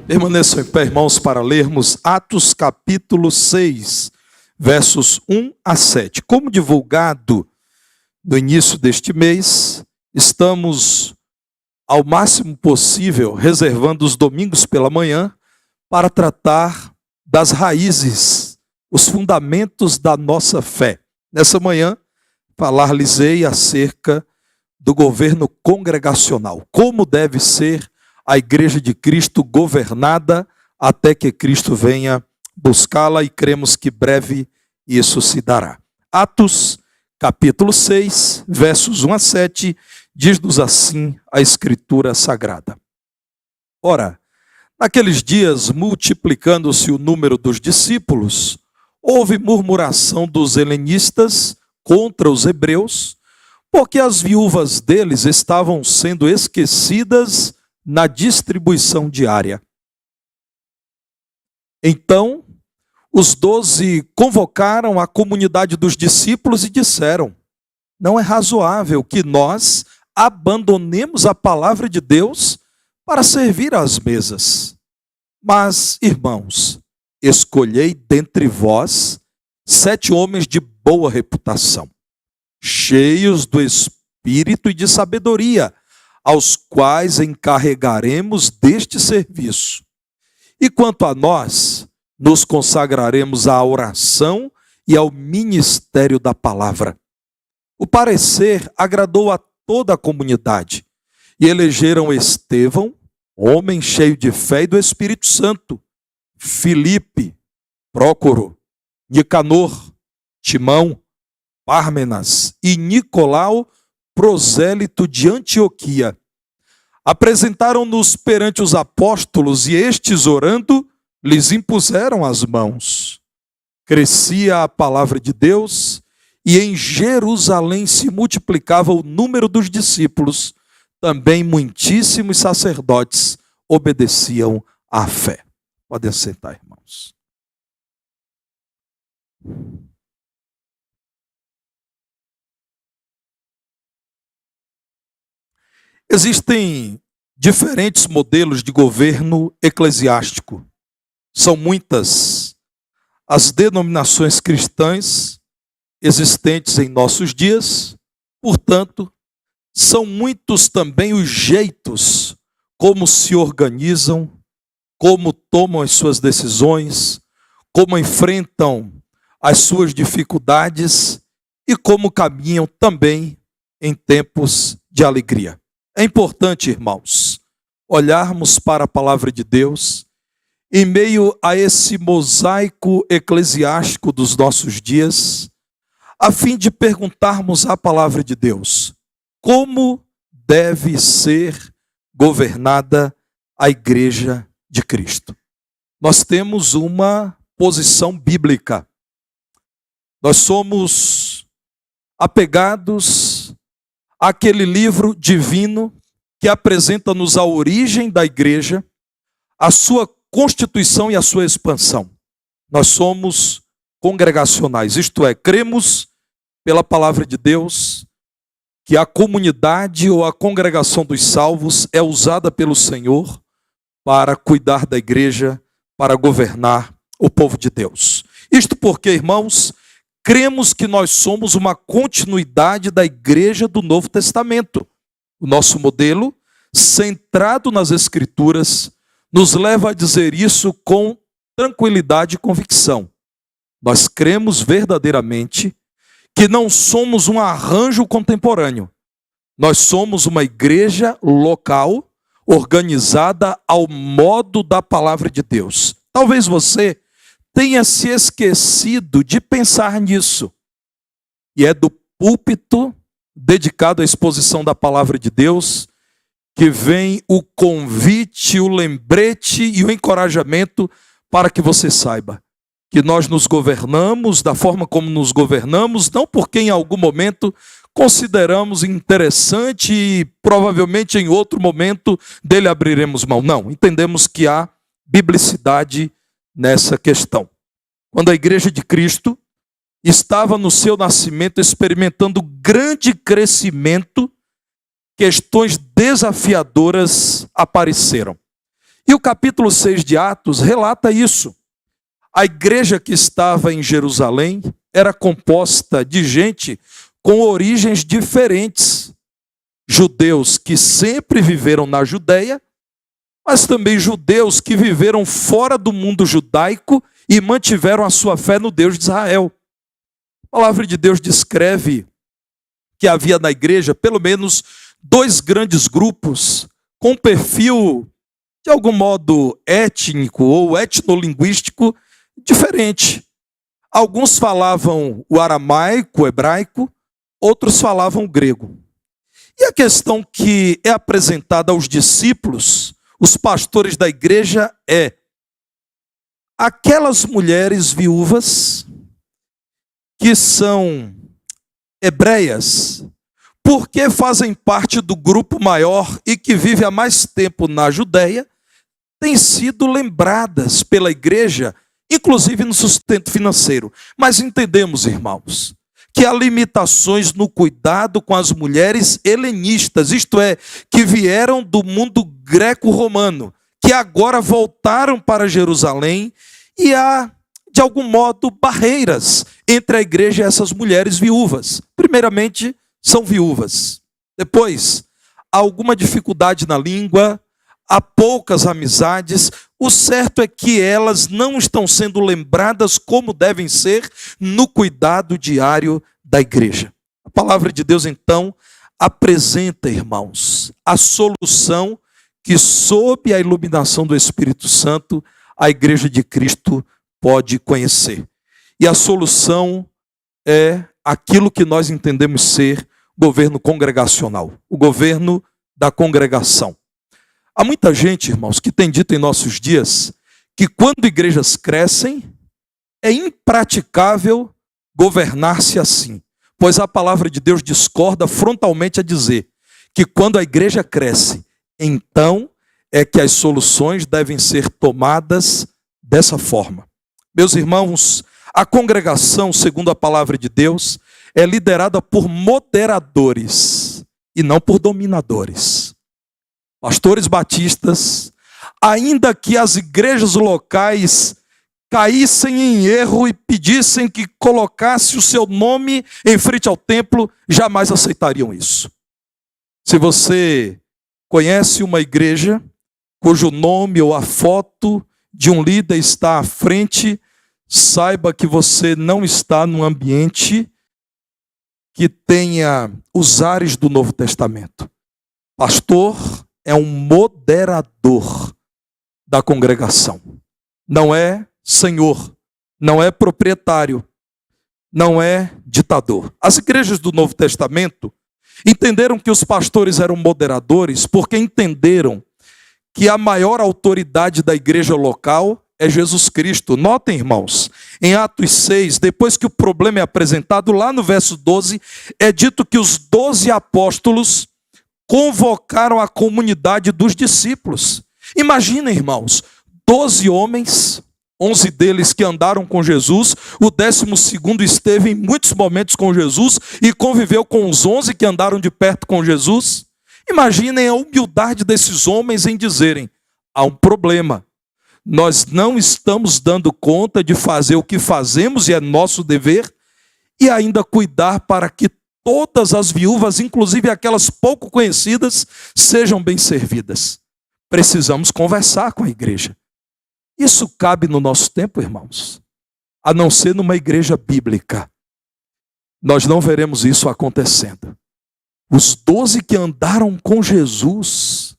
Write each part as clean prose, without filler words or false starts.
Permaneçam em pé, irmãos, para lermos Atos capítulo 6, versos 1 a 7. Como divulgado no início deste mês, estamos, ao máximo possível, reservando os domingos pela manhã para tratar das raízes, os fundamentos da nossa fé. Nessa manhã, falar-lhes-ei acerca do governo congregacional. Como deve ser a Igreja de Cristo governada até que Cristo venha buscá-la, e cremos que breve isso se dará. Atos, capítulo 6, versos 1 a 7, diz-nos assim a Escritura Sagrada. Ora, naqueles dias, multiplicando-se o número dos discípulos, houve murmuração dos helenistas contra os hebreus, porque as viúvas deles estavam sendo esquecidas na distribuição diária. Então, os 12 convocaram a comunidade dos discípulos e disseram: não é razoável que nós abandonemos a palavra de Deus para servir às mesas. Mas, irmãos, escolhei dentre vós 7 homens de boa reputação, cheios do Espírito e de sabedoria, aos quais encarregaremos deste serviço. E quanto a nós, nos consagraremos à oração e ao ministério da palavra. O parecer agradou a toda a comunidade, e elegeram Estevão, homem cheio de fé e do Espírito Santo, Filipe, Prócoro, Nicanor, Timão, Pármenas e Nicolau, prosélito de Antioquia. Apresentaram-nos perante os apóstolos, e estes, orando, lhes impuseram as mãos. Crescia a palavra de Deus, e em Jerusalém se multiplicava o número dos discípulos. Também muitíssimos sacerdotes obedeciam à fé. Podem sentar, irmãos. Existem diferentes modelos de governo eclesiástico. São muitas as denominações cristãs existentes em nossos dias, portanto, são muitos também os jeitos como se organizam, como tomam as suas decisões, como enfrentam as suas dificuldades e como caminham também em tempos de alegria. É importante, irmãos, olharmos para a palavra de Deus em meio a esse mosaico eclesiástico dos nossos dias, a fim de perguntarmos à palavra de Deus: como deve ser governada a Igreja de Cristo? Nós temos uma posição bíblica. Nós somos apegados àquele livro divino que apresenta-nos a origem da igreja, a sua constituição e a sua expansão. Nós somos congregacionais, isto é, cremos pela palavra de Deus que a comunidade ou a congregação dos salvos é usada pelo Senhor para cuidar da igreja, para governar o povo de Deus. Isto porque, irmãos, cremos que nós somos uma continuidade da igreja do Novo Testamento. O nosso modelo, centrado nas Escrituras, nos leva a dizer isso com tranquilidade e convicção. Nós cremos verdadeiramente que não somos um arranjo contemporâneo. Nós somos uma igreja local, organizada ao modo da palavra de Deus. Talvez você tenha se esquecido de pensar nisso. E é do púlpito dedicado à exposição da palavra de Deus que vem o convite, o lembrete e o encorajamento para que você saiba que nós nos governamos da forma como nos governamos, não porque em algum momento consideramos interessante e provavelmente em outro momento dele abriremos mão. Não, entendemos que há biblicidade nessa questão. Quando a Igreja de Cristo estava no seu nascimento experimentando grande crescimento, questões desafiadoras apareceram. E o capítulo 6 de Atos relata isso. A igreja que estava em Jerusalém era composta de gente com origens diferentes. Judeus que sempre viveram na Judeia, mas também judeus que viveram fora do mundo judaico e mantiveram a sua fé no Deus de Israel. A palavra de Deus descreve que havia na igreja pelo menos dois grandes grupos com perfil, de algum modo, étnico ou etnolinguístico diferente. Alguns falavam o aramaico, o hebraico, outros falavam o grego. E a questão que é apresentada aos discípulos, os pastores da igreja, é: aquelas mulheres viúvas que são hebreias, porque fazem parte do grupo maior e que vive há mais tempo na Judeia, têm sido lembradas pela igreja, inclusive no sustento financeiro. Mas entendemos, irmãos, que há limitações no cuidado com as mulheres helenistas, isto é, que vieram do mundo greco-romano, que agora voltaram para Jerusalém, e há, de algum modo, barreiras entre a igreja e essas mulheres viúvas. Primeiramente, são viúvas. Depois, há alguma dificuldade na língua, há poucas amizades. O certo é que elas não estão sendo lembradas como devem ser no cuidado diário da igreja. A palavra de Deus, então, apresenta, irmãos, a solução que, sob a iluminação do Espírito Santo, a igreja de Cristo pode conhecer. E a solução é aquilo que nós entendemos ser governo congregacional, o governo da congregação. Há muita gente, irmãos, que tem dito em nossos dias que quando igrejas crescem, é impraticável governar-se assim, pois a palavra de Deus discorda frontalmente a dizer que quando a igreja cresce, então é que as soluções devem ser tomadas dessa forma. Meus irmãos, a congregação, segundo a palavra de Deus, é liderada por moderadores e não por dominadores. Pastores batistas, ainda que as igrejas locais caíssem em erro e pedissem que colocasse o seu nome em frente ao templo, jamais aceitariam isso. Se você conhece uma igreja cujo nome ou a foto de um líder está à frente, saiba que você não está num ambiente que tenha os ares do Novo Testamento. Pastor é um moderador da congregação. Não é senhor, não é proprietário, não é ditador. As igrejas do Novo Testamento entenderam que os pastores eram moderadores porque entenderam que a maior autoridade da igreja local é Jesus Cristo. Notem, irmãos, em Atos 6, depois que o problema é apresentado, lá no verso 12, é dito que os 12 apóstolos convocaram a comunidade dos discípulos. Imaginem, irmãos, 12 homens, 11 deles que andaram com Jesus, o 12º esteve em muitos momentos com Jesus e conviveu com os 11 que andaram de perto com Jesus. Imaginem a humildade desses homens em dizerem: há um problema. Nós não estamos dando conta de fazer o que fazemos e é nosso dever, e ainda cuidar para que todas as viúvas, inclusive aquelas pouco conhecidas, sejam bem servidas. Precisamos conversar com a igreja. Isso cabe no nosso tempo, irmãos? A não ser numa igreja bíblica. Nós não veremos isso acontecendo. Os 12 que andaram com Jesus,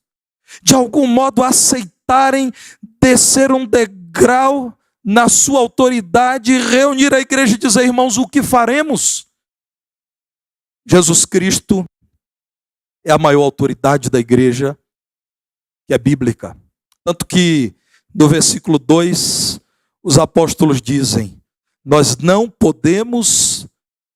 de algum modo aceitarem descer um degrau na sua autoridade e reunir a igreja e dizer: irmãos, o que faremos? Jesus Cristo é a maior autoridade da igreja, que é bíblica. Tanto que no versículo 2, os apóstolos dizem: nós não podemos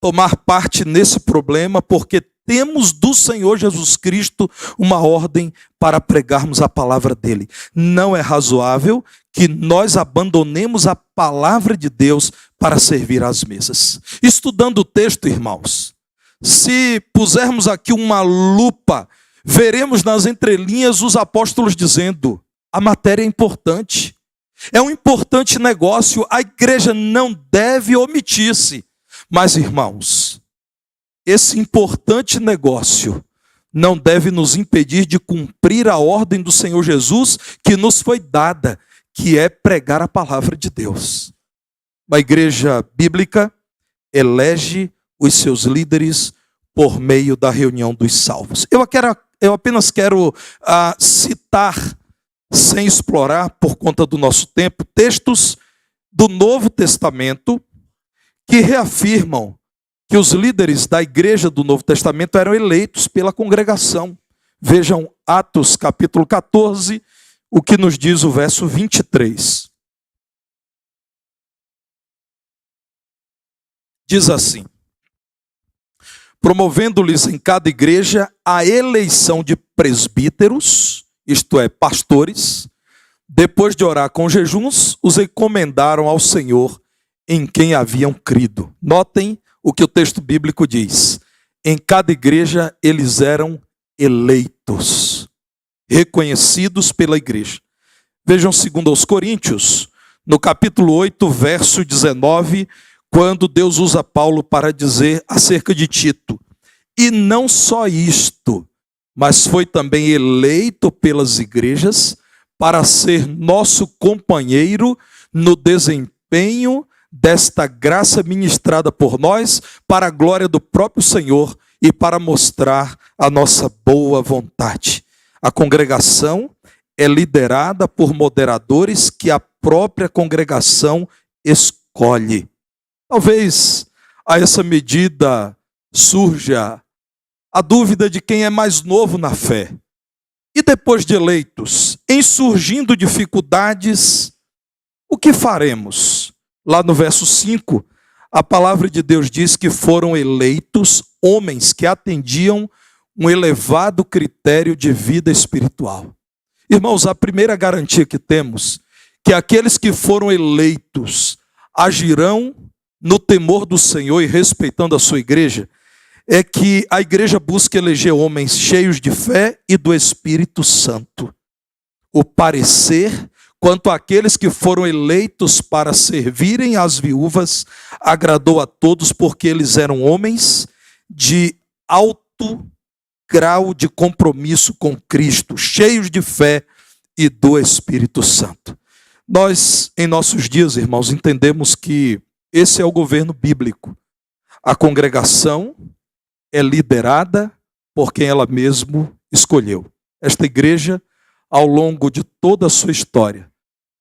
tomar parte nesse problema porque temos do Senhor Jesus Cristo uma ordem para pregarmos a palavra dele. Não é razoável que nós abandonemos a palavra de Deus para servir às mesas. Estudando o texto, irmãos, se pusermos aqui uma lupa, veremos nas entrelinhas os apóstolos dizendo: a matéria é importante. É um importante negócio, a igreja não deve omitir-se. Mas, irmãos, esse importante negócio não deve nos impedir de cumprir a ordem do Senhor Jesus que nos foi dada, que é pregar a palavra de Deus. Uma igreja bíblica elege os seus líderes por meio da reunião dos salvos. Eu apenas quero citar, sem explorar por conta do nosso tempo, textos do Novo Testamento que reafirmam que os líderes da igreja do Novo Testamento eram eleitos pela congregação. Vejam Atos capítulo 14, o que nos diz o verso 23. Diz assim: promovendo-lhes em cada igreja a eleição de presbíteros, isto é, pastores, depois de orar com jejuns, os encomendaram ao Senhor em quem haviam crido. Notem o que o texto bíblico diz. Em cada igreja eles eram eleitos, reconhecidos pela igreja. Vejam 2 Coríntios, no capítulo 8, verso 19, quando Deus usa Paulo para dizer acerca de Tito: e não só isto, mas foi também eleito pelas igrejas para ser nosso companheiro no desempenho desta graça ministrada por nós, para a glória do próprio Senhor e para mostrar a nossa boa vontade. A congregação é liderada por moderadores que a própria congregação escolhe. Talvez a essa medida surja a dúvida de quem é mais novo na fé. E depois de eleitos, em surgindo dificuldades, o que faremos? Lá no verso 5, a palavra de Deus diz que foram eleitos homens que atendiam um elevado critério de vida espiritual. Irmãos, a primeira garantia que temos, que aqueles que foram eleitos agirão no temor do Senhor e respeitando a sua igreja, é que a igreja busca eleger homens cheios de fé e do Espírito Santo. O parecer quanto àqueles que foram eleitos para servirem às viúvas agradou a todos, porque eles eram homens de alto grau de compromisso com Cristo, cheios de fé e do Espírito Santo. Nós, em nossos dias, irmãos, entendemos que esse é o governo bíblico. A congregação é liderada por quem ela mesma escolheu. Esta igreja, ao longo de toda a sua história,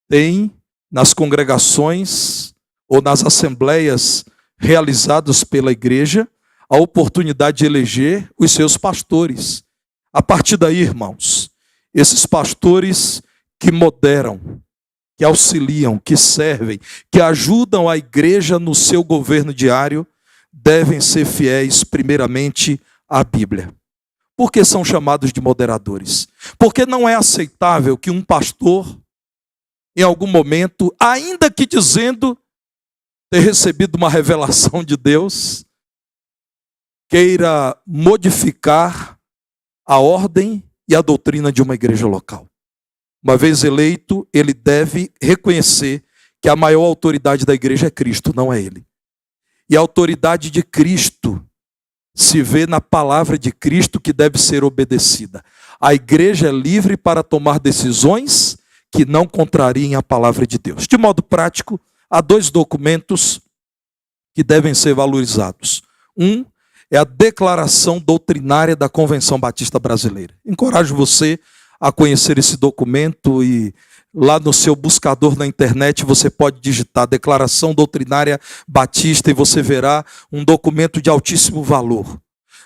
tem nas congregações ou nas assembleias realizadas pela igreja a oportunidade de eleger os seus pastores. A partir daí, irmãos, esses pastores que moderam, que auxiliam, que servem, que ajudam a igreja no seu governo diário, devem ser fiéis primeiramente à Bíblia. Por que são chamados de moderadores? Porque não é aceitável que um pastor, em algum momento, ainda que dizendo ter recebido uma revelação de Deus, queira modificar a ordem e a doutrina de uma igreja local. Uma vez eleito, ele deve reconhecer que a maior autoridade da igreja é Cristo, não é ele. E a autoridade de Cristo se vê na palavra de Cristo, que deve ser obedecida. A igreja é livre para tomar decisões que não contrariem a palavra de Deus. De modo prático, há 2 documentos que devem ser valorizados. Um é a Declaração Doutrinária da Convenção Batista Brasileira. Encorajo você a conhecer esse documento e lá no seu buscador na internet você pode digitar Declaração Doutrinária Batista e você verá um documento de altíssimo valor.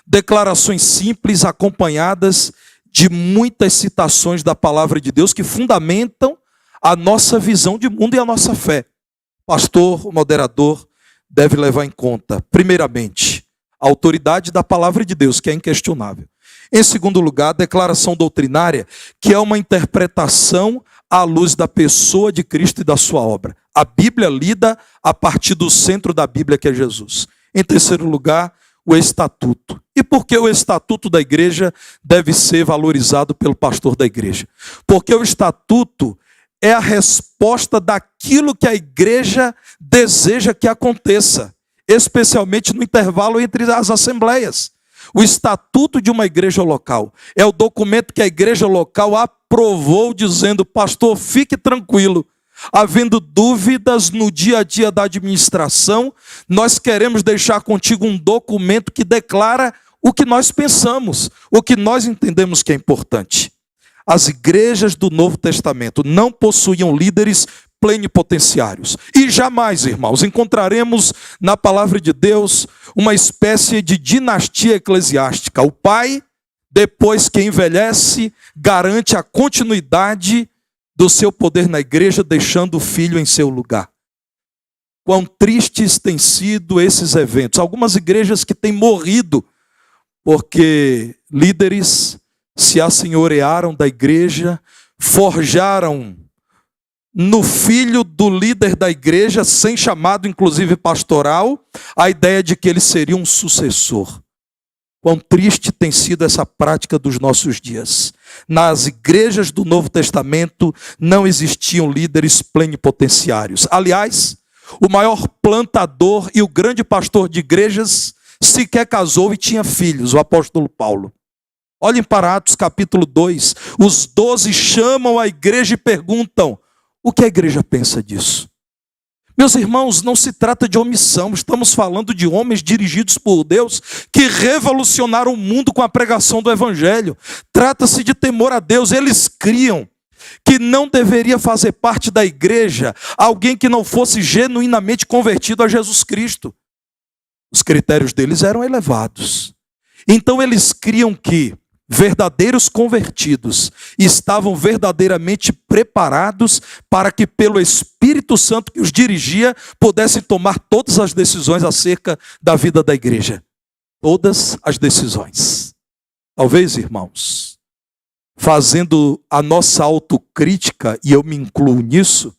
Declarações simples acompanhadas de muitas citações da palavra de Deus que fundamentam a nossa visão de mundo e a nossa fé. Pastor, o moderador, deve levar em conta, primeiramente, a autoridade da palavra de Deus, que é inquestionável. Em segundo lugar, a declaração doutrinária, que é uma interpretação à luz da pessoa de Cristo e da sua obra. A Bíblia lida a partir do centro da Bíblia, que é Jesus. Em terceiro lugar, o estatuto. E por que o estatuto da igreja deve ser valorizado pelo pastor da igreja? Porque o estatuto é a resposta daquilo que a igreja deseja que aconteça, especialmente no intervalo entre as assembleias. O estatuto de uma igreja local é o documento que a igreja local aprovou, dizendo: pastor, fique tranquilo, havendo dúvidas no dia a dia da administração, nós queremos deixar contigo um documento que declara o que nós pensamos, o que nós entendemos que é importante. As igrejas do Novo Testamento não possuíam líderes plenipotenciários. E jamais, irmãos, encontraremos na palavra de Deus uma espécie de dinastia eclesiástica. O pai, depois que envelhece, garante a continuidade do seu poder na igreja, deixando o filho em seu lugar. Quão tristes têm sido esses eventos. Algumas igrejas que têm morrido porque líderes se assenhorearam da igreja, forjaram no filho do líder da igreja, sem chamado inclusive pastoral, a ideia de que ele seria um sucessor. Quão triste tem sido essa prática dos nossos dias. Nas igrejas do Novo Testamento não existiam líderes plenipotenciários. Aliás, o maior plantador e o grande pastor de igrejas sequer casou e tinha filhos, o apóstolo Paulo. Olhem para Atos capítulo 2, os 12 chamam a igreja e perguntam: o que a igreja pensa disso? Meus irmãos, não se trata de omissão, estamos falando de homens dirigidos por Deus que revolucionaram o mundo com a pregação do evangelho. Trata-se de temor a Deus. Eles criam que não deveria fazer parte da igreja alguém que não fosse genuinamente convertido a Jesus Cristo. Os critérios deles eram elevados. Então eles criam que verdadeiros convertidos estavam verdadeiramente preparados para que pelo Espírito Santo que os dirigia, pudessem tomar todas as decisões acerca da vida da igreja. Todas as decisões. Talvez, irmãos, fazendo a nossa autocrítica, e eu me incluo nisso,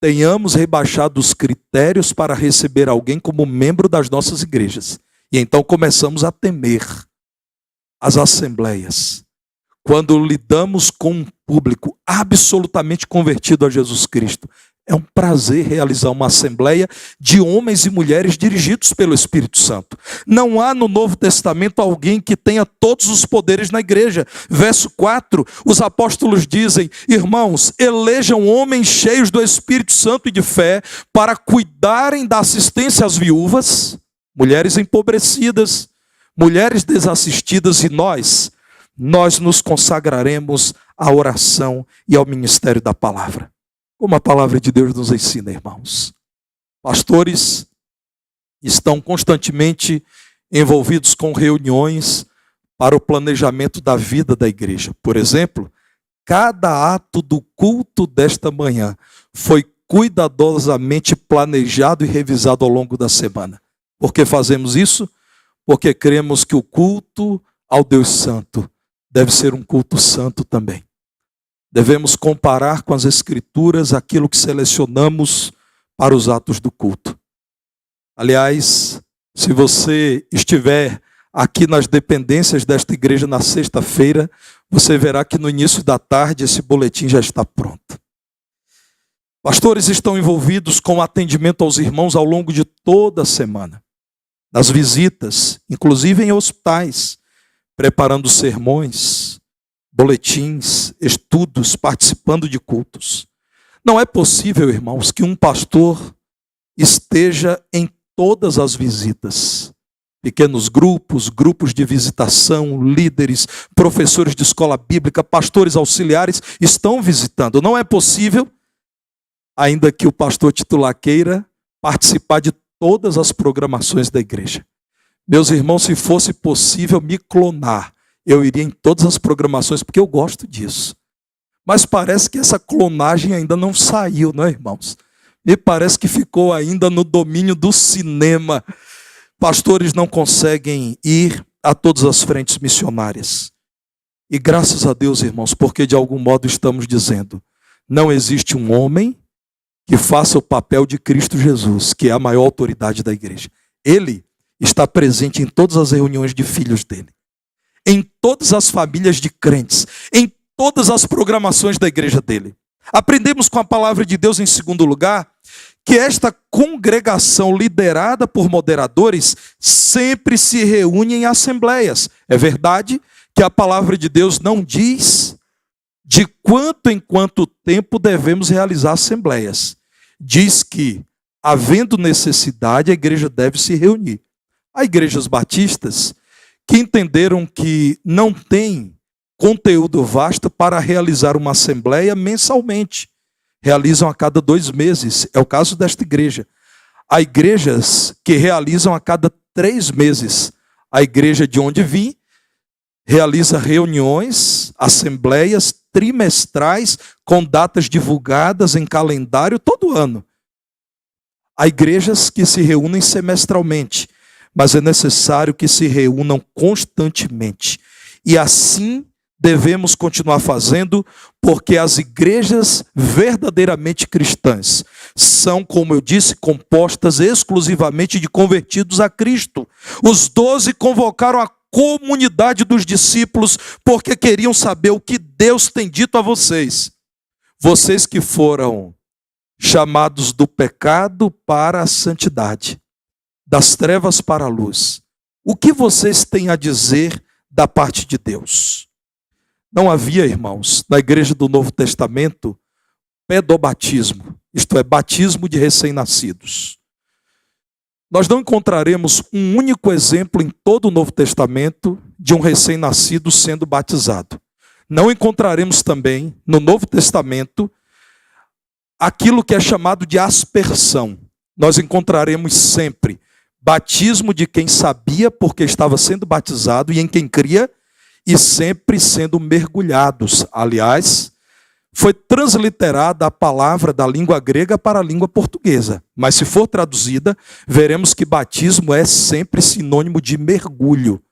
tenhamos rebaixado os critérios para receber alguém como membro das nossas igrejas. E então começamos a temer as assembleias. Quando lidamos com um público absolutamente convertido a Jesus Cristo, é um prazer realizar uma assembleia de homens e mulheres dirigidos pelo Espírito Santo. Não há no Novo Testamento alguém que tenha todos os poderes na igreja. Verso 4, os apóstolos dizem: irmãos, elejam homens cheios do Espírito Santo e de fé para cuidarem da assistência às viúvas, mulheres empobrecidas, mulheres desassistidas, e nós nos consagraremos à oração e ao ministério da palavra. Como a palavra de Deus nos ensina, irmãos. Pastores estão constantemente envolvidos com reuniões para o planejamento da vida da igreja. Por exemplo, cada ato do culto desta manhã foi cuidadosamente planejado e revisado ao longo da semana. Por que fazemos isso? Porque cremos que o culto ao Deus Santo deve ser um culto santo também. Devemos comparar com as Escrituras aquilo que selecionamos para os atos do culto. Aliás, se você estiver aqui nas dependências desta igreja na sexta-feira, você verá que no início da tarde esse boletim já está pronto. Pastores estão envolvidos com o atendimento aos irmãos ao longo de toda a semana. Nas visitas, inclusive em hospitais, preparando sermões, boletins, estudos, participando de cultos. Não é possível, irmãos, que um pastor esteja em todas as visitas. Pequenos grupos, grupos de visitação, líderes, professores de escola bíblica, pastores auxiliares estão visitando. Não é possível, ainda que o pastor titular queira, participar de todas as programações da igreja. Meus irmãos, se fosse possível me clonar, eu iria em todas as programações, porque eu gosto disso. Mas parece que essa clonagem ainda não saiu, não é, irmãos? Me parece que ficou ainda no domínio do cinema. Pastores não conseguem ir a todas as frentes missionárias. E graças a Deus, irmãos, porque de algum modo estamos dizendo, não existe um homem que faça o papel de Cristo Jesus, que é a maior autoridade da igreja. Ele está presente em todas as reuniões de filhos dele, em todas as famílias de crentes, em todas as programações da igreja dele. Aprendemos com a palavra de Deus, em segundo lugar, que esta congregação liderada por moderadores sempre se reúne em assembleias. É verdade que a palavra de Deus não diz de quanto em quanto tempo devemos realizar assembleias. Diz que, havendo necessidade, a igreja deve se reunir. Há igrejas batistas que entenderam que não tem conteúdo vasto para realizar uma assembleia mensalmente. Realizam a cada 2 meses. É o caso desta igreja. Há igrejas que realizam a cada 3 meses. A igreja de onde vim realiza reuniões, assembleias trimestrais com datas divulgadas em calendário todo ano. Há igrejas que se reúnem semestralmente, mas é necessário que se reúnam constantemente. E assim devemos continuar fazendo, porque as igrejas verdadeiramente cristãs são, como eu disse, compostas exclusivamente de convertidos a Cristo. Os 12 convocaram a comunidade dos discípulos porque queriam saber o que Deus tem dito a vocês. Vocês que foram chamados do pecado para a santidade, das trevas para a luz. O que vocês têm a dizer da parte de Deus? Não havia, irmãos, na igreja do Novo Testamento, pedobatismo, isto é, batismo de recém-nascidos. Nós não encontraremos um único exemplo em todo o Novo Testamento de um recém-nascido sendo batizado. Não encontraremos também no Novo Testamento aquilo que é chamado de aspersão. Nós encontraremos sempre batismo de quem sabia porque estava sendo batizado e em quem cria, e sempre sendo mergulhados. Aliás, foi transliterada a palavra da língua grega para a língua portuguesa. Mas se for traduzida, veremos que batismo é sempre sinônimo de mergulho.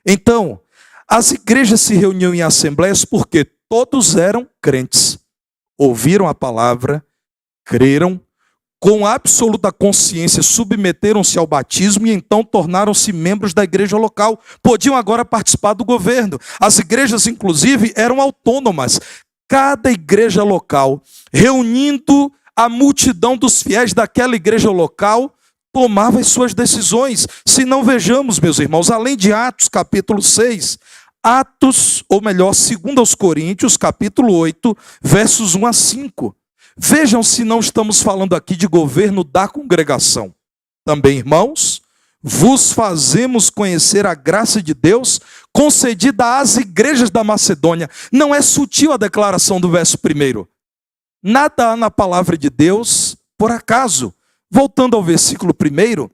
Então, as igrejas se reuniam em assembleias porque todos eram crentes. Ouviram a palavra, creram, com absoluta consciência submeteram-se ao batismo e então tornaram-se membros da igreja local. Podiam agora participar do governo. As igrejas, inclusive, eram autônomas. Cada igreja local, reunindo a multidão dos fiéis daquela igreja local, tomava as suas decisões. Se não vejamos, meus irmãos, além de Atos capítulo 6, Atos, ou melhor, 2 Coríntios capítulo 8, versos 1 a 5. Vejam se não estamos falando aqui de governo da congregação. Também, irmãos, vos fazemos conhecer a graça de Deus concedida às igrejas da Macedônia. Não é sutil a declaração do verso 1. Nada há na palavra de Deus por acaso. Voltando ao versículo 1,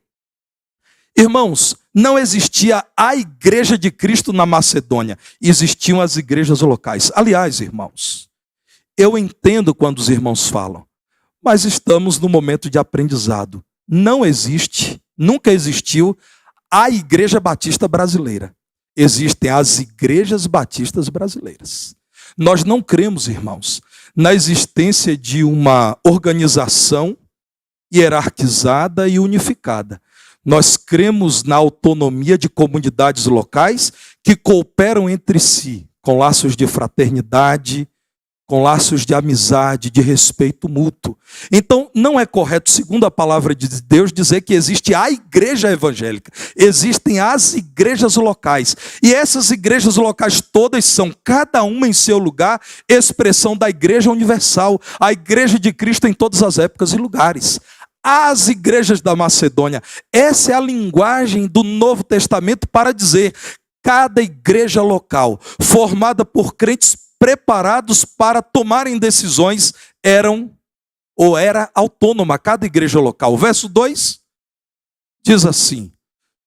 irmãos, não existia a igreja de Cristo na Macedônia. Existiam as igrejas locais. Aliás, irmãos, eu entendo quando os irmãos falam, mas estamos no momento de aprendizado. Não existe, nunca existiu a Igreja Batista Brasileira. Existem as igrejas batistas brasileiras. Nós não cremos, irmãos, na existência de uma organização hierarquizada e unificada. Nós cremos na autonomia de comunidades locais que cooperam entre si, com laços de fraternidade, com laços de amizade, de respeito mútuo. Então, não é correto, segundo a palavra de Deus, dizer que existe a igreja evangélica. Existem as igrejas locais. E essas igrejas locais todas são, cada uma em seu lugar, expressão da igreja universal, a igreja de Cristo em todas as épocas e lugares. As igrejas da Macedônia, essa é a linguagem do Novo Testamento para dizer cada igreja local, formada por crentes preparados para tomarem decisões, era autônoma, cada igreja local. O verso 2 diz assim: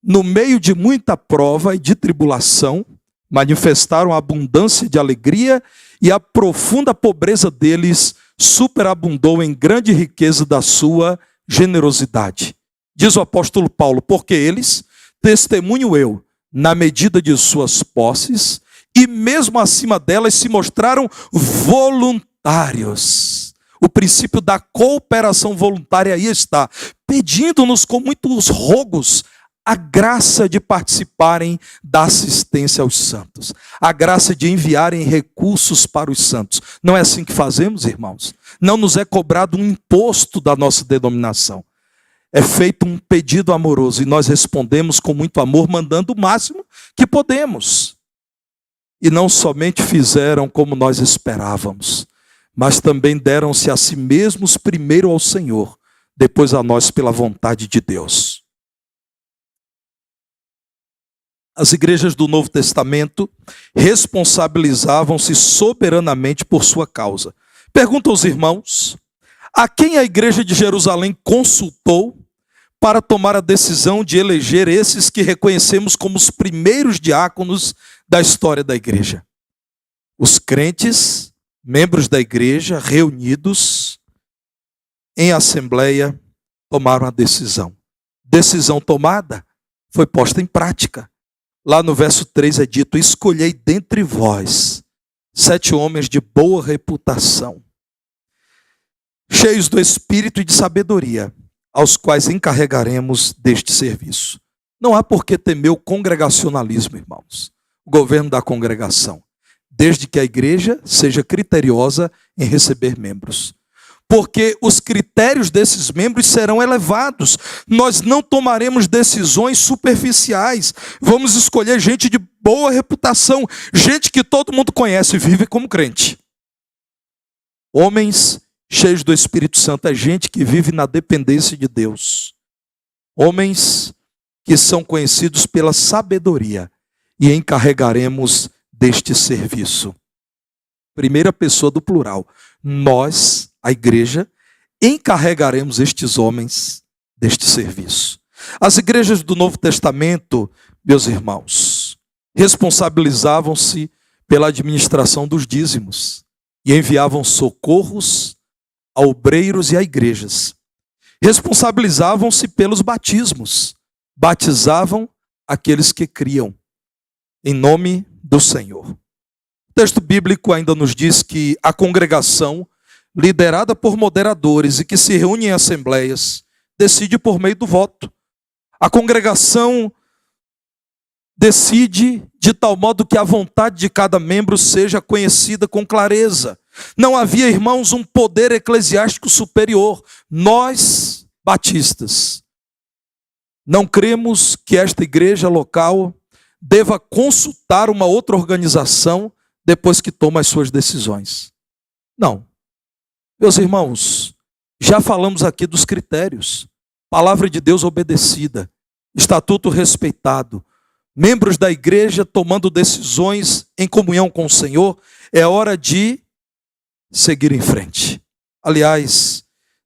no meio de muita prova e de tribulação, manifestaram a abundância de alegria e a profunda pobreza deles superabundou em grande riqueza da sua generosidade. Diz o apóstolo Paulo, porque eles, testemunho eu, na medida de suas posses, e mesmo acima delas se mostraram voluntários. O princípio da cooperação voluntária aí está, pedindo-nos com muitos rogos, a graça de participarem da assistência aos santos, a graça de enviarem recursos para os santos. Não é assim que fazemos, irmãos? Não nos é cobrado um imposto da nossa denominação. É feito um pedido amoroso e nós respondemos com muito amor, mandando o máximo que podemos. E não somente fizeram como nós esperávamos, mas também deram-se a si mesmos primeiro ao Senhor, depois a nós pela vontade de Deus. As igrejas do Novo Testamento responsabilizavam-se soberanamente por sua causa. Pergunto aos irmãos, a quem a igreja de Jerusalém consultou para tomar a decisão de eleger esses que reconhecemos como os primeiros diáconos da história da igreja? Os crentes, membros da igreja, reunidos em assembleia, tomaram a decisão. Decisão tomada foi posta em prática. Lá no verso 3 é dito: escolhei dentre vós 7 homens de boa reputação, cheios do espírito e de sabedoria, aos quais encarregaremos deste serviço. Não há por que temer o congregacionalismo, irmãos, o governo da congregação, desde que a igreja seja criteriosa em receber membros. Porque os critérios desses membros serão elevados. Nós não tomaremos decisões superficiais. Vamos escolher gente de boa reputação, gente que todo mundo conhece e vive como crente. Homens cheios do Espírito Santo é gente que vive na dependência de Deus. Homens que são conhecidos pela sabedoria, e encarregaremos deste serviço. Primeira pessoa do plural. Nós, a igreja, encarregaremos estes homens deste serviço. As igrejas do Novo Testamento, meus irmãos, responsabilizavam-se pela administração dos dízimos e enviavam socorros a obreiros e a igrejas. Responsabilizavam-se pelos batismos, batizavam aqueles que criam em nome do Senhor. O texto bíblico ainda nos diz que a congregação, liderada por moderadores e que se reúne em assembleias, decide por meio do voto. A congregação decide de tal modo que a vontade de cada membro seja conhecida com clareza. Não havia, irmãos, um poder eclesiástico superior. Nós, batistas, não cremos que esta igreja local deva consultar uma outra organização depois que toma as suas decisões. Não. Meus irmãos, já falamos aqui dos critérios. Palavra de Deus obedecida, estatuto respeitado, membros da igreja tomando decisões em comunhão com o Senhor. É hora de seguir em frente. Aliás,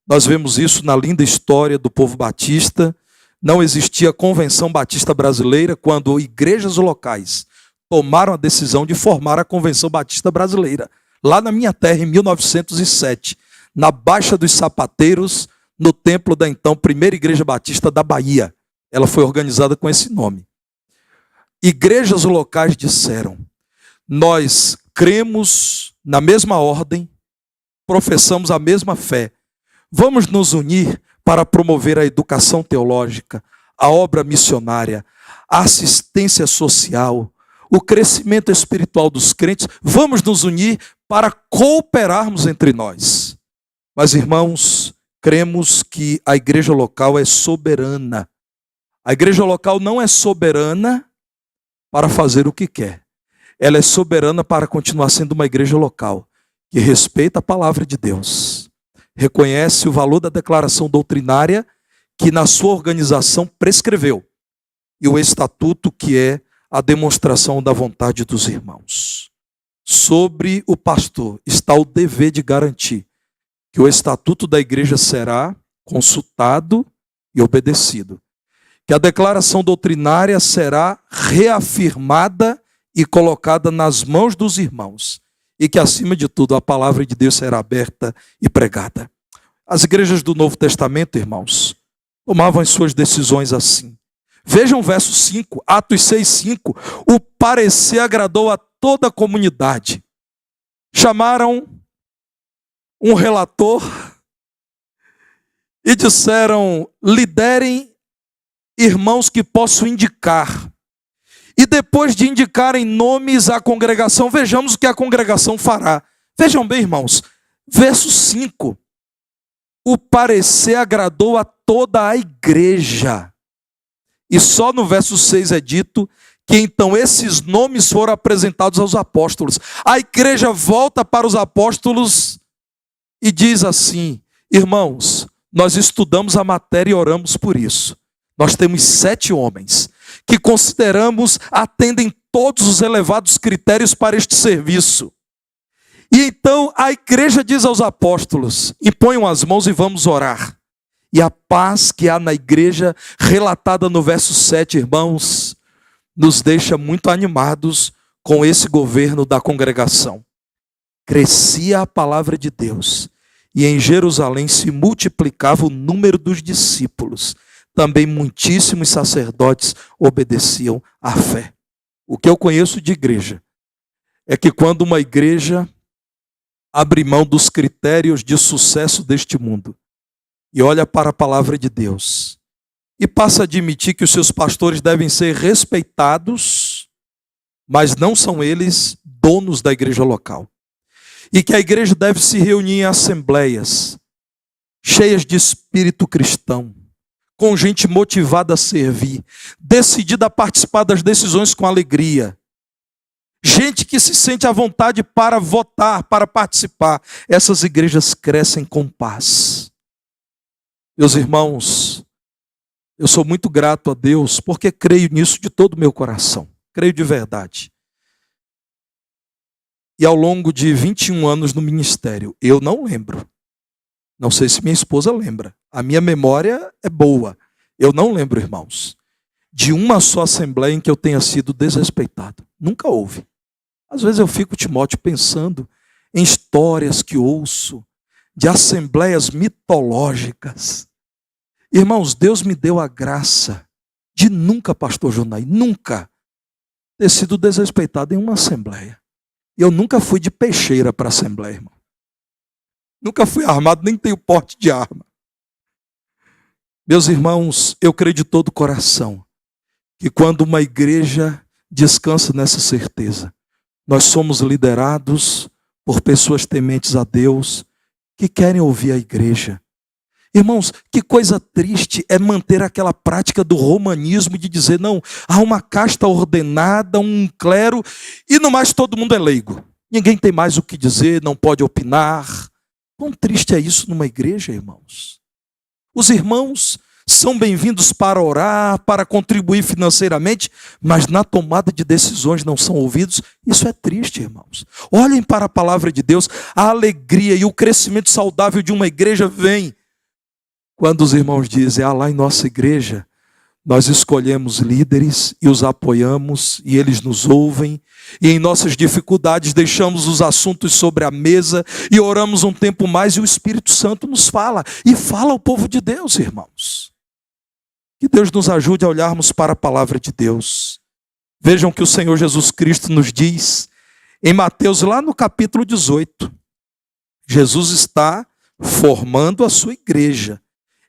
nós vemos isso na linda história do povo batista. Não existia convenção batista brasileira quando igrejas locais tomaram a decisão de formar a Convenção Batista Brasileira. Lá na minha terra, em 1907, na Baixa dos Sapateiros, no templo da então Primeira Igreja Batista da Bahia. Ela foi organizada com esse nome. Igrejas locais disseram: nós cremos na mesma ordem, professamos a mesma fé. Vamos nos unir para promover a educação teológica, a obra missionária, a assistência social, o crescimento espiritual dos crentes. Vamos nos unir para cooperarmos entre nós. Mas, irmãos, cremos que a igreja local é soberana. A igreja local não é soberana para fazer o que quer. Ela é soberana para continuar sendo uma igreja local que respeita a palavra de Deus, reconhece o valor da declaração doutrinária que na sua organização prescreveu, e o estatuto, que é a demonstração da vontade dos irmãos. Sobre o pastor está o dever de garantir que o estatuto da igreja será consultado e obedecido, que a declaração doutrinária será reafirmada e colocada nas mãos dos irmãos, e que, acima de tudo, a palavra de Deus será aberta e pregada. As igrejas do Novo Testamento, irmãos, tomavam as suas decisões assim. Vejam o verso 5, Atos 6:5. O parecer agradou a toda a comunidade. Chamaram um relator e disseram: liderem irmãos que posso indicar. E depois de indicarem nomes à congregação, vejamos o que a congregação fará. Vejam bem, irmãos, verso 5. O parecer agradou a toda a igreja. E só no verso 6 é dito que então esses nomes foram apresentados aos apóstolos. A igreja volta para os apóstolos e diz assim: irmãos, nós estudamos a matéria e oramos por isso. Nós temos 7 homens que consideramos atendem todos os elevados critérios para este serviço. E então a igreja diz aos apóstolos: imponham as mãos e vamos orar. E a paz que há na igreja, relatada no verso 7, irmãos, nos deixa muito animados com esse governo da congregação. Crescia a palavra de Deus, e em Jerusalém se multiplicava o número dos discípulos. Também muitíssimos sacerdotes obedeciam à fé. O que eu conheço de igreja é que quando uma igreja abre mão dos critérios de sucesso deste mundo e olha para a palavra de Deus e passa a admitir que os seus pastores devem ser respeitados, mas não são eles donos da igreja local. E que a igreja deve se reunir em assembleias cheias de espírito cristão, com gente motivada a servir, decidida a participar das decisões com alegria. Gente que se sente à vontade para votar, para participar. Essas igrejas crescem com paz. Meus irmãos, eu sou muito grato a Deus porque creio nisso de todo o meu coração. Creio de verdade. E ao longo de 21 anos no ministério, eu não lembro. Não sei se minha esposa lembra. A minha memória é boa. Eu não lembro, irmãos, de uma só assembleia em que eu tenha sido desrespeitado. Nunca houve. Às vezes eu fico, Timóteo, pensando em histórias que ouço de assembleias mitológicas. Irmãos, Deus me deu a graça de nunca, pastor Jonai, nunca ter sido desrespeitado em uma assembleia. Eu nunca fui de peixeira para a assembleia, irmão. Nunca fui armado, nem tenho porte de arma. Meus irmãos, eu creio de todo o coração que quando uma igreja descansa nessa certeza, nós somos liderados por pessoas tementes a Deus que querem ouvir a igreja. Irmãos, que coisa triste é manter aquela prática do romanismo de dizer, não, há uma casta ordenada, um clero, e no mais todo mundo é leigo. Ninguém tem mais o que dizer, não pode opinar. Quão triste é isso numa igreja, irmãos? Os irmãos são bem-vindos para orar, para contribuir financeiramente, mas na tomada de decisões não são ouvidos. Isso é triste, irmãos. Olhem para a palavra de Deus. A alegria e o crescimento saudável de uma igreja vem quando os irmãos dizem, lá em nossa igreja, nós escolhemos líderes e os apoiamos e eles nos ouvem. E em nossas dificuldades deixamos os assuntos sobre a mesa e oramos um tempo mais e o Espírito Santo nos fala. E fala ao povo de Deus, irmãos. Que Deus nos ajude a olharmos para a palavra de Deus. Vejam que o Senhor Jesus Cristo nos diz em Mateus, lá no capítulo 18. Jesus está formando a sua igreja,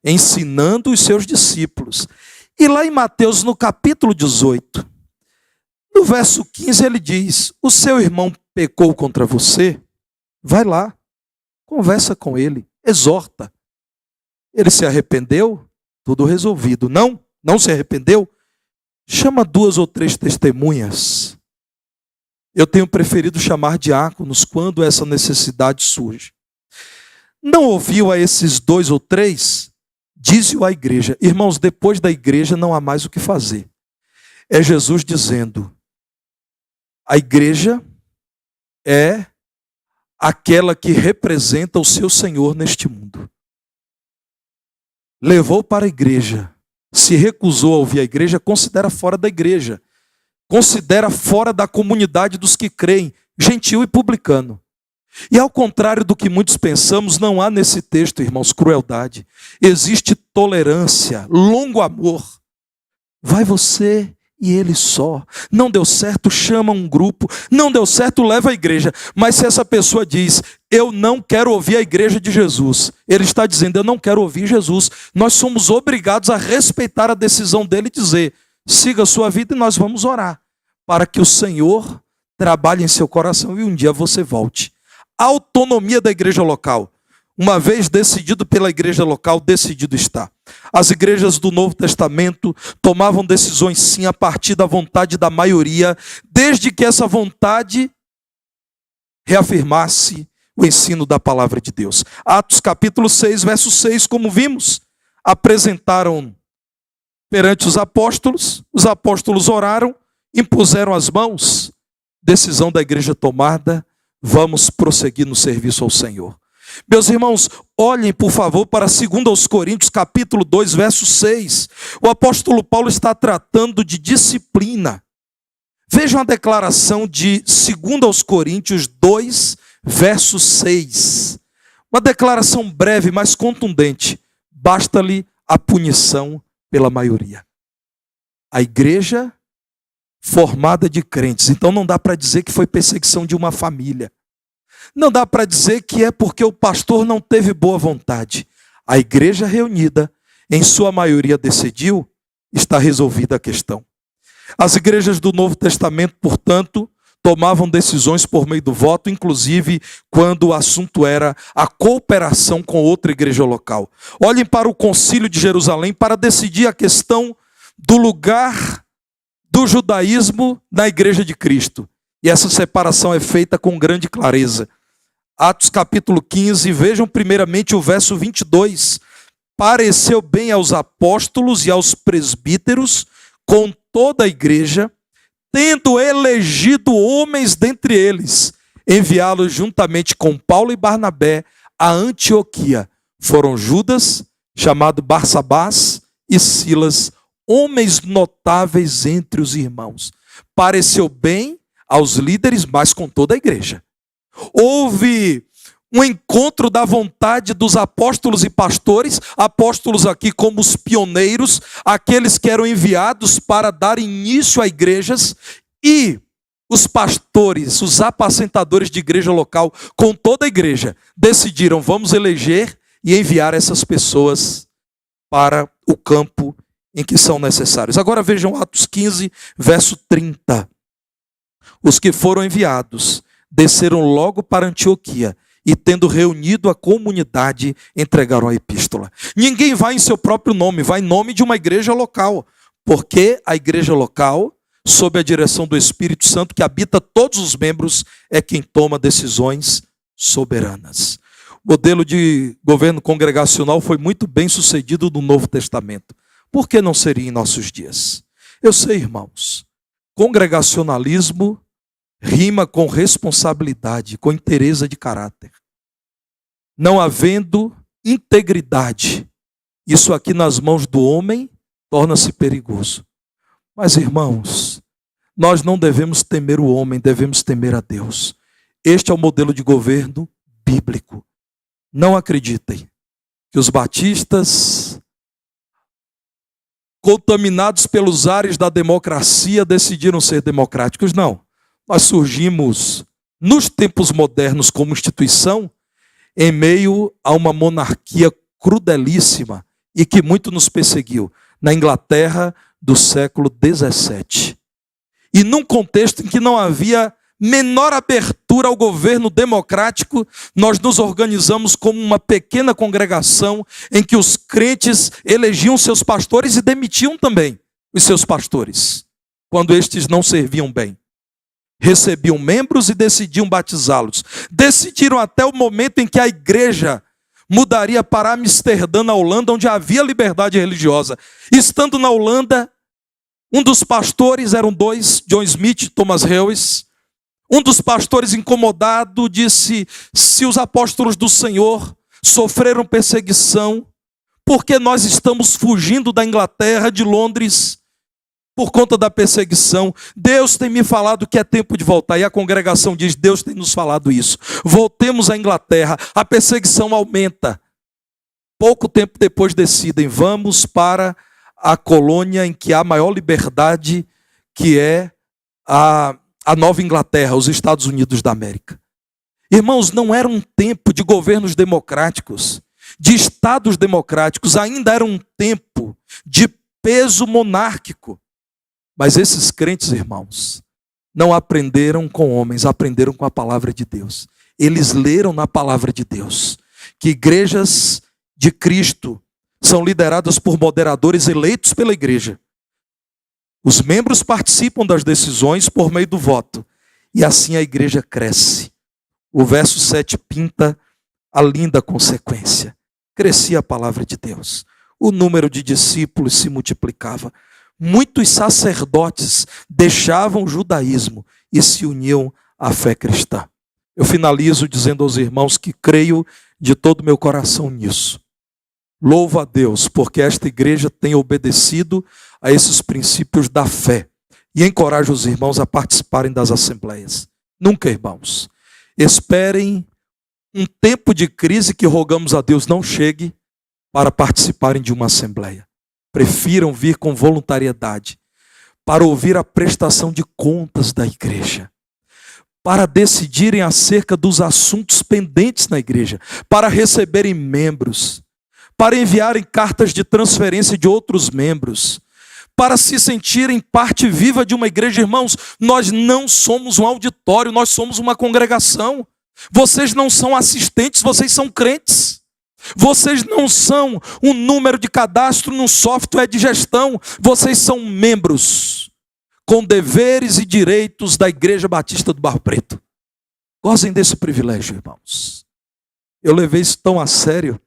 ensinando os seus discípulos. E lá em Mateus, no capítulo 18, no verso 15, ele diz, o seu irmão pecou contra você, vai lá, conversa com ele, exorta. Ele se arrependeu? Tudo resolvido. Não se arrependeu? Chama 2 ou 3 testemunhas. Eu tenho preferido chamar diáconos quando essa necessidade surge. Não ouviu a esses 2 ou 3? Dize-o à igreja. Irmãos, depois da igreja não há mais o que fazer. É Jesus dizendo, a igreja é aquela que representa o seu Senhor neste mundo. Levou para a igreja, se recusou a ouvir a igreja, considera fora da igreja. Considera fora da comunidade dos que creem, gentil e publicano. E ao contrário do que muitos pensamos, não há nesse texto, irmãos, crueldade. Existe tolerância, longo amor. Vai você e ele só. Não deu certo, chama um grupo. Não deu certo, leva a igreja. Mas se essa pessoa diz, eu não quero ouvir a igreja de Jesus, ele está dizendo, eu não quero ouvir Jesus. Nós somos obrigados a respeitar a decisão dele e dizer, siga a sua vida e nós vamos orar, para que o Senhor trabalhe em seu coração e um dia você volte. A autonomia da igreja local. Uma vez decidido pela igreja local, decidido está. As igrejas do Novo Testamento tomavam decisões sim a partir da vontade da maioria, desde que essa vontade reafirmasse o ensino da palavra de Deus. Atos capítulo 6, verso 6, como vimos, apresentaram perante os apóstolos oraram, impuseram as mãos, decisão da igreja tomada, vamos prosseguir no serviço ao Senhor. Meus irmãos, olhem por favor para 2 Coríntios capítulo 2, verso 6. O apóstolo Paulo está tratando de disciplina. Vejam a declaração de 2 Coríntios 2, verso 6. Uma declaração breve, mas contundente. Basta-lhe a punição pela maioria. A igreja formada de crentes. Então não dá para dizer que foi perseguição de uma família. Não dá para dizer que é porque o pastor não teve boa vontade. A igreja reunida, em sua maioria decidiu, está resolvida a questão. As igrejas do Novo Testamento, portanto, tomavam decisões por meio do voto, inclusive quando o assunto era a cooperação com outra igreja local. Olhem para o Concílio de Jerusalém para decidir a questão do lugar do judaísmo na igreja de Cristo. E essa separação é feita com grande clareza. Atos capítulo 15, vejam primeiramente o verso 22. Pareceu bem aos apóstolos e aos presbíteros, com toda a igreja, tendo elegido homens dentre eles, enviá-los juntamente com Paulo e Barnabé a Antioquia. Foram Judas, chamado Barsabás, e Silas, homens notáveis entre os irmãos. Pareceu bem aos líderes, mas com toda a igreja. Houve um encontro da vontade dos apóstolos e pastores, apóstolos aqui como os pioneiros, aqueles que eram enviados para dar início a igrejas, e os pastores, os apacentadores de igreja local, com toda a igreja, decidiram, vamos eleger e enviar essas pessoas para o campo em que são necessários. Agora vejam Atos 15, verso 30. Os que foram enviados desceram logo para Antioquia e, tendo reunido a comunidade, entregaram a epístola. Ninguém vai em seu próprio nome, vai em nome de uma igreja local, porque a igreja local, sob a direção do Espírito Santo, que habita todos os membros, é quem toma decisões soberanas. O modelo de governo congregacional foi muito bem sucedido no Novo Testamento. Por que não seria em nossos dias? Eu sei, irmãos, congregacionalismo rima com responsabilidade, com inteireza de caráter. Não havendo integridade, isso aqui nas mãos do homem torna-se perigoso. Mas, irmãos, nós não devemos temer o homem, devemos temer a Deus. Este é o modelo de governo bíblico. Não acreditem que os batistas, contaminados pelos ares da democracia, decidiram ser democráticos. Não. Nós surgimos nos tempos modernos como instituição em meio a uma monarquia crudelíssima e que muito nos perseguiu, na Inglaterra do século XVII. E num contexto em que não havia menor abertura ao governo democrático, nós nos organizamos como uma pequena congregação em que os crentes elegiam seus pastores e demitiam também os seus pastores, quando estes não serviam bem. Recebiam membros e decidiam batizá-los. Decidiram até o momento em que a igreja mudaria para Amsterdã, na Holanda, onde havia liberdade religiosa. Estando na Holanda, um dos pastores, eram dois, John Smith e Thomas Helwys. Um dos pastores, incomodado, disse: se os apóstolos do Senhor sofreram perseguição, por que nós estamos fugindo da Inglaterra, de Londres, por conta da perseguição? Deus tem me falado que é tempo de voltar. E a congregação diz: Deus tem nos falado isso. Voltemos à Inglaterra, a perseguição aumenta. Pouco tempo depois decidem: vamos para a colônia em que há maior liberdade que é a Nova Inglaterra, os Estados Unidos da América. Irmãos, não era um tempo de governos democráticos, de estados democráticos, ainda era um tempo de peso monárquico. Mas esses crentes, irmãos, não aprenderam com homens, aprenderam com a palavra de Deus. Eles leram na palavra de Deus que igrejas de Cristo são lideradas por moderadores eleitos pela igreja. Os membros participam das decisões por meio do voto. E assim a igreja cresce. O verso 7 pinta a linda consequência. Crescia a palavra de Deus. O número de discípulos se multiplicava. Muitos sacerdotes deixavam o judaísmo e se uniam à fé cristã. Eu finalizo dizendo aos irmãos que creio de todo o meu coração nisso. Louvo a Deus, porque esta igreja tem obedecido a esses princípios da fé. E encorajo os irmãos a participarem das assembleias. Nunca, irmãos, esperem um tempo de crise que rogamos a Deus não chegue para participarem de uma assembleia. Prefiram vir com voluntariedade para ouvir a prestação de contas da igreja, para decidirem acerca dos assuntos pendentes na igreja, para receberem membros, para enviarem cartas de transferência de outros membros, para se sentirem parte viva de uma igreja. Irmãos, nós não somos um auditório, nós somos uma congregação. Vocês não são assistentes, vocês são crentes. Vocês não são um número de cadastro num software de gestão. Vocês são membros com deveres e direitos da Igreja Batista do Barro Preto. Gozem desse privilégio, irmãos. Eu levei isso tão a sério.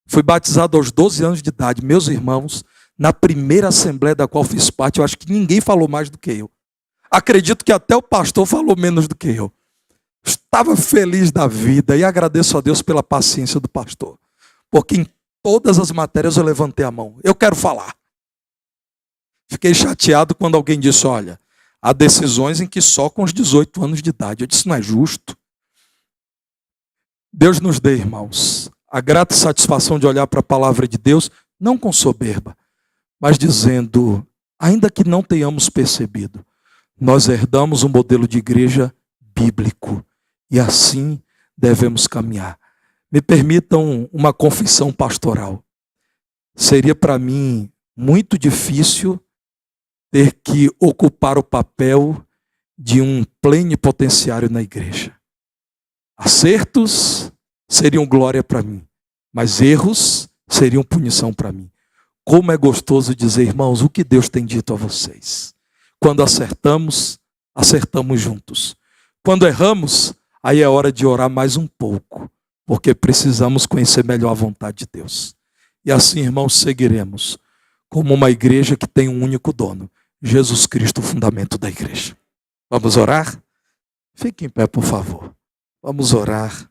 Fui batizado aos 12 anos de idade. Meus irmãos, na primeira assembleia da qual fiz parte, eu acho que ninguém falou mais do que eu. Acredito que até o pastor falou menos do que eu. Estava feliz da vida e agradeço a Deus pela paciência do pastor. Porque em todas as matérias eu levantei a mão. Eu quero falar. Fiquei chateado quando alguém disse, olha, há decisões em que só com os 18 anos de idade. Eu disse, não é justo. Deus nos dê, irmãos, a grata satisfação de olhar para a palavra de Deus, não com soberba, mas dizendo, ainda que não tenhamos percebido, nós herdamos um modelo de igreja bíblico e assim devemos caminhar. Me permitam uma confissão pastoral. Seria para mim muito difícil ter que ocupar o papel de um plenipotenciário na igreja. Acertos seriam glória para mim, mas erros seriam punição para mim. Como é gostoso dizer, irmãos, o que Deus tem dito a vocês. Quando acertamos, acertamos juntos. Quando erramos, aí é hora de orar mais um pouco, porque precisamos conhecer melhor a vontade de Deus. E assim, irmãos, seguiremos como uma igreja que tem um único dono, Jesus Cristo, o fundamento da igreja. Vamos orar? Fique em pé, por favor. Vamos orar.